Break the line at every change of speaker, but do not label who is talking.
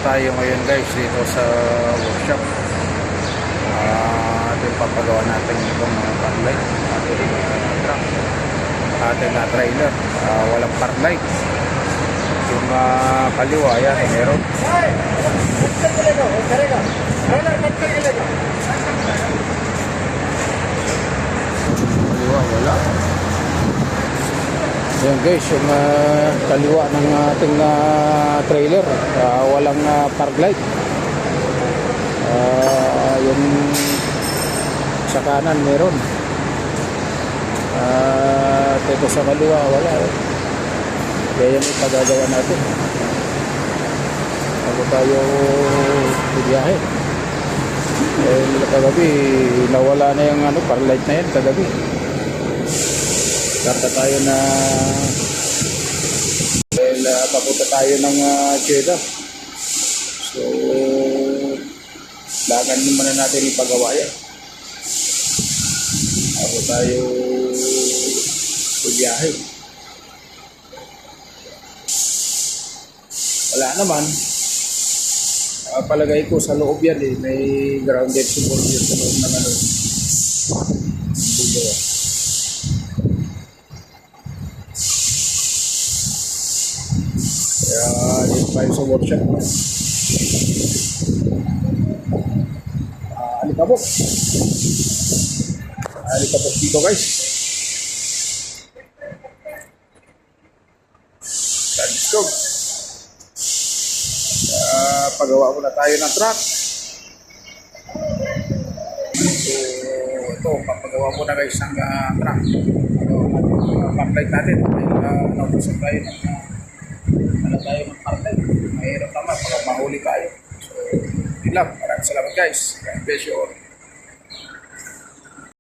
tayo ngayon guys dito sa workshop. Ating papagawa natin itong mga park light ating truck, ating trailer. Walang park light. Yung kaliwa yan meron. Kaliwa wala. Ayan guys, yung kaliwa ng ating trailer, walang park light. Yung sa kanan meron. Ito sa kaliwa wala. Kaya yan ipagagawa natin bago tayo biyahe. Kagabi nawala na yung park light na yan kagabi. Karta tayo na papunta tayo ng Jeddah. So lagan naman na natin ipagawa yan ako tayo biyahe. Wala naman, palagay ko sa loob yan may grounded support yun sa loob ng video. Kaya dito tayo sa workshop. Alikabok dito guys. Let's go. Pagawa muna tayo ng truck. So ito, papagawa muna guys ng truck. Park-light natin. Nausap tayo ng park-light. Mahirap naman pag mahuli tayo. So yun lang. Maraming salamat guys. God bless you all.